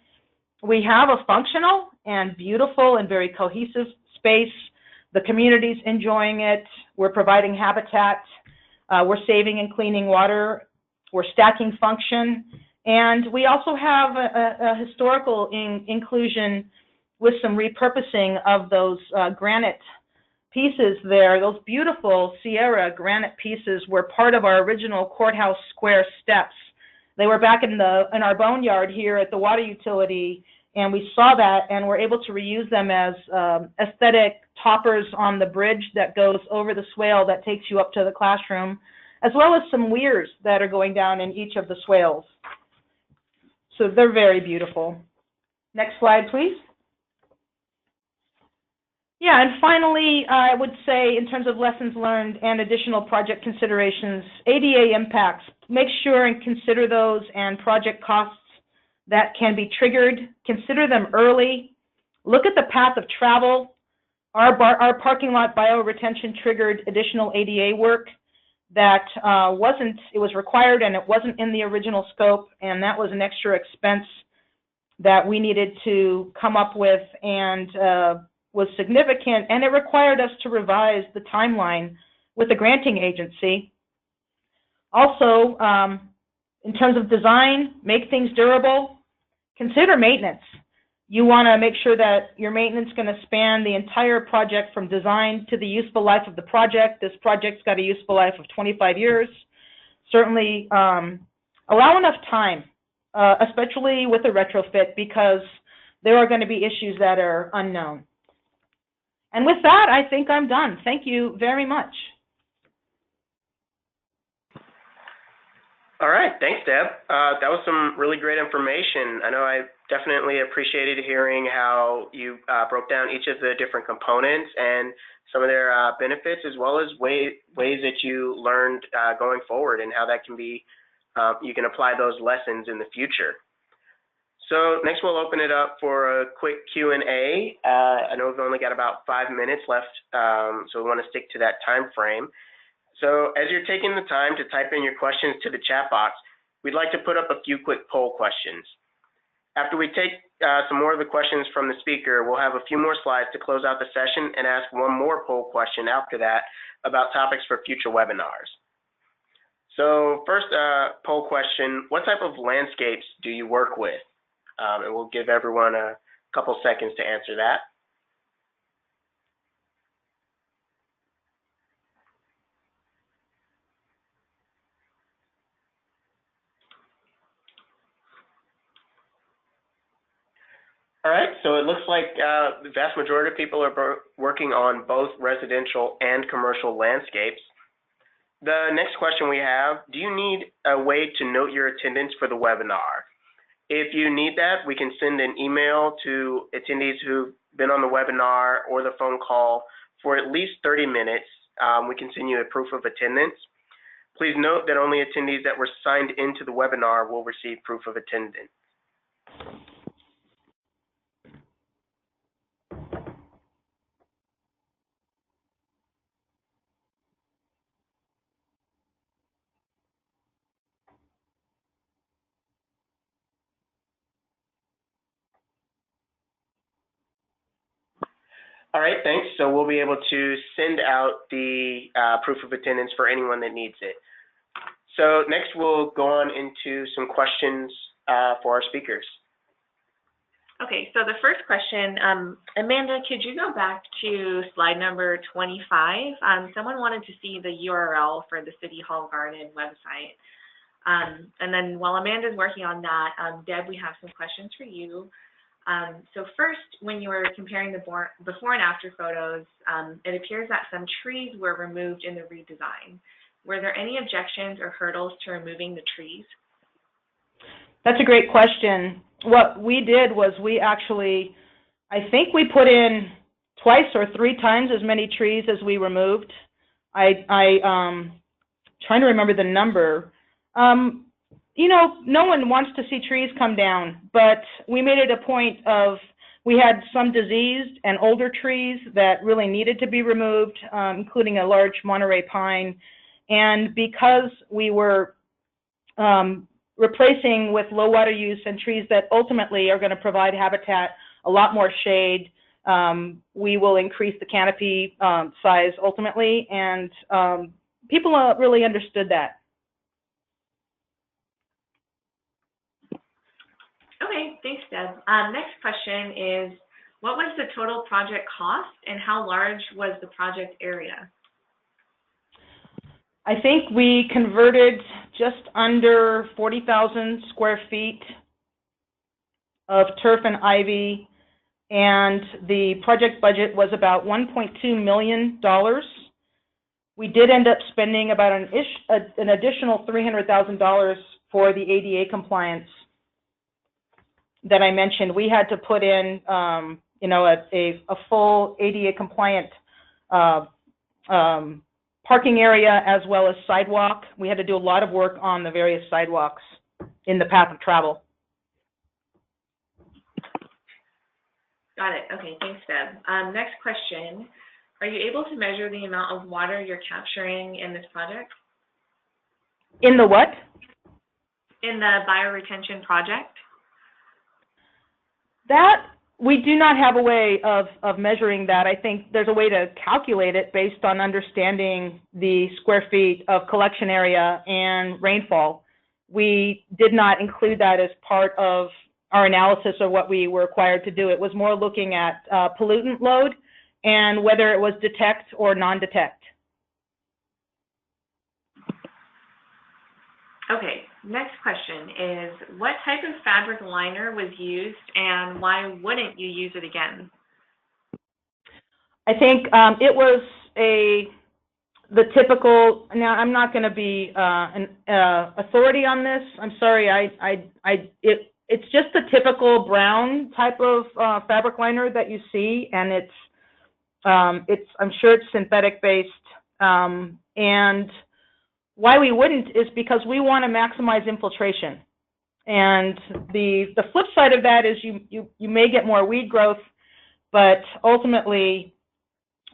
We have a functional and beautiful and very cohesive space. The community's enjoying it. We're providing habitat. We're saving and cleaning water. We're stacking function. And we also have a historical inclusion with some repurposing of those granite pieces there. Those beautiful Sierra granite pieces were part of our original courthouse square steps. They were back in our boneyard here at the water utility, and we saw that and were able to reuse them as aesthetic toppers on the bridge that goes over the swale that takes you up to the classroom, as well as some weirs that are going down in each of the swales. So they're very beautiful. Next slide, please. Yeah, and finally, I would say in terms of lessons learned and additional project considerations, ADA impacts, make sure and consider those, and project costs that can be triggered. Consider them early. Look at the path of travel. Our parking lot bioretention triggered additional ADA work that it was required and it wasn't in the original scope, and that was an extra expense that we needed to come up with and was significant, and it required us to revise the timeline with the granting agency. Also, in terms of design, make things durable. Consider maintenance. You want to make sure that your maintenance is going to span the entire project from design to the useful life of the project. This project's got a useful life of 25 years. Certainly allow enough time, especially with a retrofit, because there are going to be issues that are unknown. And with that, I think I'm done. Thank you very much. All right, thanks, Deb. That was some really great information. I know I definitely appreciated hearing how you broke down each of the different components and some of their benefits, as well as ways that you learned going forward and how that can be, you can apply those lessons in the future. So next we'll open it up for a quick Q&A. I know we've only got about 5 minutes left, so we want to stick to that time frame. So as you're taking the time to type in your questions to the chat box, we'd like to put up a few quick poll questions. After we take some more of the questions from the speaker, we'll have a few more slides to close out the session and ask one more poll question after that about topics for future webinars. So first poll question, what type of landscapes do you work with? And we'll give everyone a couple seconds to answer that. All right, so it looks like the vast majority of people are working on both residential and commercial landscapes. The next question we have, do you need a way to note your attendance for the webinar? If you need that, we can send an email to attendees who've been on the webinar or the phone call for at least 30 minutes. We can send you a proof of attendance. Please note that only attendees that were signed into the webinar will receive proof of attendance. All right, thanks. So we'll be able to send out the proof of attendance for anyone that needs it. So next we'll go on into some questions for our speakers. Okay, so the first question, Amanda, could you go back to slide number 25? Someone wanted to see the URL for the City Hall Garden website. And then while Amanda's working on that, Deb, we have some questions for you. So first, when you were comparing the before and after photos, it appears that some trees were removed in the redesign. Were there any objections or hurdles to removing the trees? That's a great question. What we did was we actually, I think we put in twice or three times as many trees as we removed. Trying to remember the number. You know, no one wants to see trees come down, but we made it a point of, we had some diseased and older trees that really needed to be removed, including a large Monterey pine. And because we were replacing with low water use and trees that ultimately are going to provide habitat, a lot more shade, we will increase the canopy size ultimately, and people really understood that. Okay, thanks, Deb. Next question is, what was the total project cost and how large was the project area? I think we converted just under 40,000 square feet of turf and ivy, and the project budget was about $1.2 million. We did end up spending about an additional $300,000 for the ADA compliance that I mentioned. We had to put in, you know, a full ADA compliant parking area as well as sidewalk. We had to do a lot of work on the various sidewalks in the path of travel. Got it. Okay, thanks, Deb. Next question. Are you able to measure the amount of water you're capturing in this project? In the what? In the bioretention project? That, we do not have a way of measuring that. I think there's a way to calculate it based on understanding the square feet of collection area and rainfall. We did not include that as part of our analysis of what we were required to do. It was more looking at pollutant load and whether it was detect or non-detect. Okay, next question is, what type of fabric liner was used and why wouldn't you use it again? I think it was the typical, now I'm not going to be an authority on this. I'm sorry, it's just the typical brown type of fabric liner that you see, and I'm sure it's synthetic based, and why we wouldn't is because we want to maximize infiltration. And the flip side of that is you may get more weed growth, but ultimately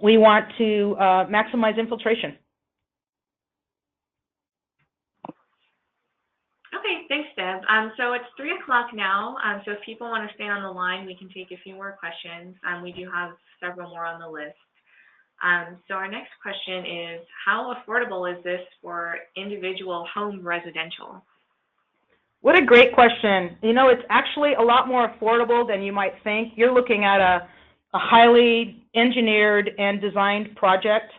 we want to maximize infiltration. Okay, thanks, Deb. So it's 3 o'clock now, so if people want to stay on the line, we can take a few more questions. We do have several more on the list. So our next question is, how affordable is this for individual home residential? What a great question. You know, it's actually a lot more affordable than you might think. You're looking at a highly engineered and designed project,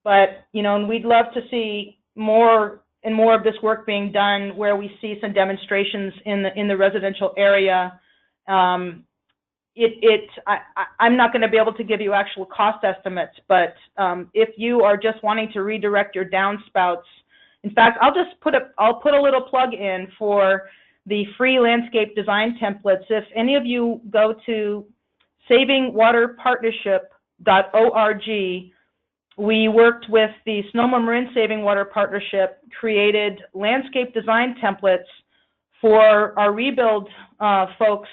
but, you know, and we'd love to see more and more of this work being done where we see some demonstrations in the residential area. I'm not going to be able to give you actual cost estimates, but if you are just wanting to redirect your downspouts, in fact, I'll put a little plug in for the free landscape design templates. If any of you go to savingwaterpartnership.org, we worked with the Sonoma Marin Saving Water Partnership, created landscape design templates for our rebuild folks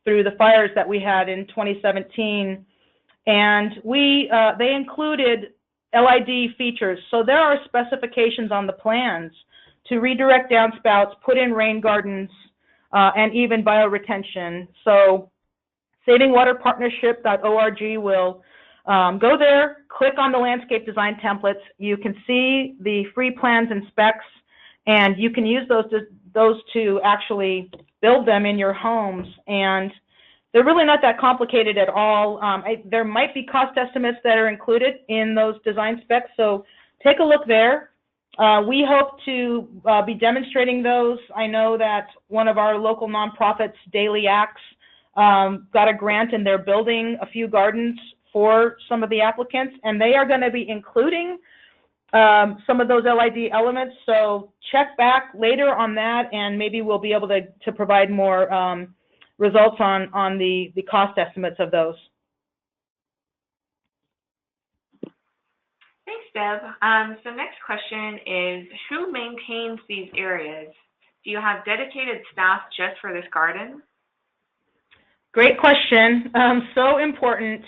through the fires that we had in 2017, and they included LID features. So there are specifications on the plans to redirect downspouts, put in rain gardens, and even bioretention. So savingwaterpartnership.org will go there, click on the landscape design templates. You can see the free plans and specs, and you can use those to actually build them in your homes. And they're really not that complicated at all. There might be cost estimates that are included in those design specs, so take a look there. We hope to be demonstrating those. I know that one of our local nonprofits, Daily Acts, got a grant and they're building a few gardens for some of the applicants, and they are going to be including some of those LID elements. So check back later on that, and maybe we'll be able to provide more results on the cost estimates of those. Thanks, Deb. So next question is, who maintains these areas? Do you have dedicated staff just for this garden? Great question. So important.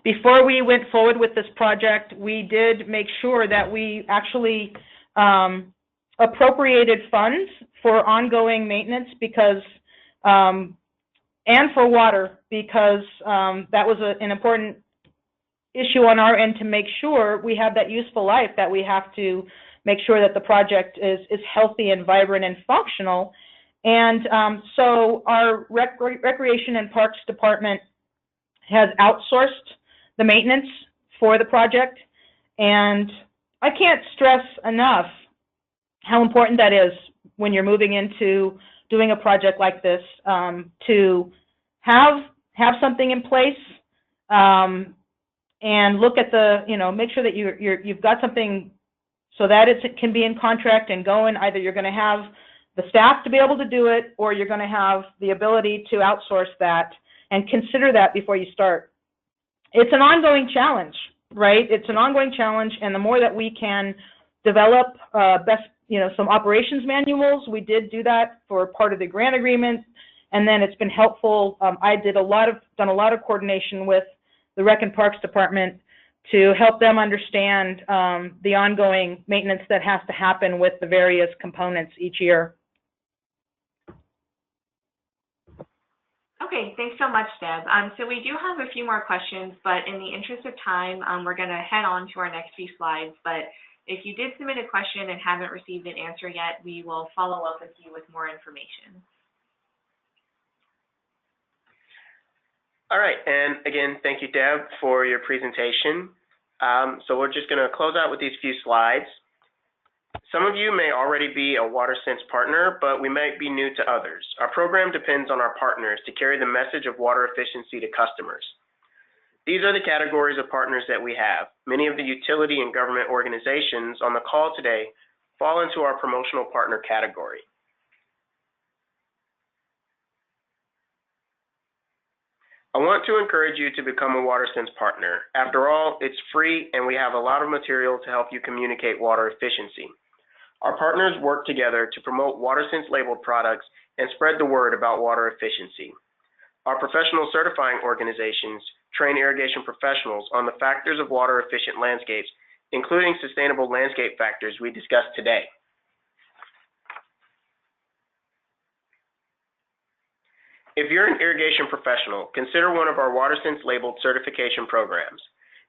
Before we went forward with this project, we did make sure that we actually appropriated funds for ongoing maintenance because, and for water, because that was an important issue on our end to make sure we have that useful life, that we have to make sure that the project is healthy and vibrant and functional. And so our Recreation and Parks Department has outsourced the maintenance for the project, and I can't stress enough how important that is when you're moving into doing a project like this, to have something in place, and look at the, make sure that you've got something so that it can be in contract and going. Either you're going to have the staff to be able to do it, or you're going to have the ability to outsource that, and consider that before you start. It's an ongoing challenge, right? It's an ongoing challenge, and the more that we can develop some operations manuals. We did do that for part of the grant agreement, and then it's been helpful. I done a lot of coordination with the Rec and Parks Department to help them understand the ongoing maintenance that has to happen with the various components each year. Okay, thanks so much, Deb. So we do have a few more questions, but in the interest of time, we're going to head on to our next few slides. But if you did submit a question and haven't received an answer yet, we will follow up with you with more information. All right, and again, thank you, Deb, for your presentation. So we're just going to close out with these few slides. Some of you may already be a WaterSense partner, but we might be new to others. Our program depends on our partners to carry the message of water efficiency to customers. These are the categories of partners that we have. Many of the utility and government organizations on the call today fall into our promotional partner category. I want to encourage you to become a WaterSense partner. After all, it's free, and we have a lot of material to help you communicate water efficiency. Our partners work together to promote WaterSense labeled products and spread the word about water efficiency. Our professional certifying organizations train irrigation professionals on the factors of water efficient landscapes, including sustainable landscape factors we discussed today. If you're an irrigation professional, consider one of our WaterSense labeled certification programs.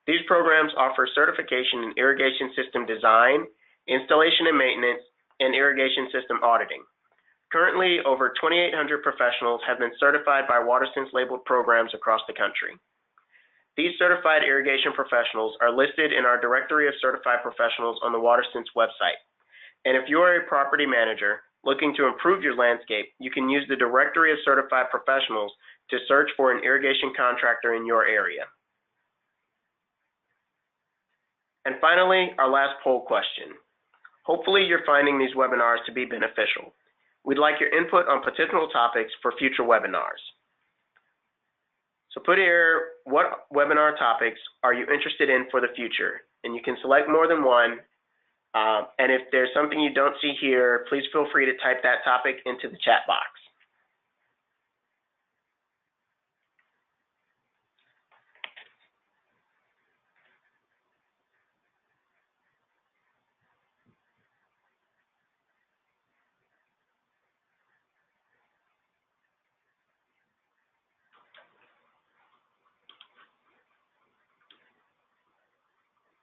These programs offer certification in irrigation system design, installation and maintenance, and irrigation system auditing. Currently, over 2,800 professionals have been certified by WaterSense labeled programs across the country. These certified irrigation professionals are listed in our directory of certified professionals on the WaterSense website. And if you are a property manager looking to improve your landscape, you can use the directory of certified professionals to search for an irrigation contractor in your area. And finally, our last poll question. Hopefully you're finding these webinars to be beneficial. We'd like your input on potential topics for future webinars. So put here, what webinar topics are you interested in for the future? And you can select more than one. And if there's something you don't see here, please feel free to type that topic into the chat box.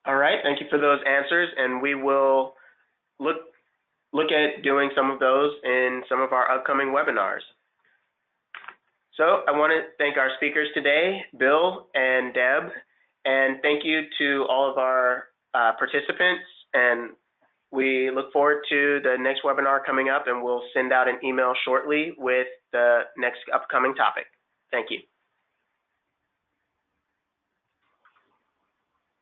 All right, thank you for those answers, and we will look at doing some of those in some of our upcoming webinars. So I want to thank our speakers today, Bill and Deb, and thank you to all of our participants and We look forward to the next webinar coming up, and we'll send out an email shortly with the next upcoming topic. Thank you.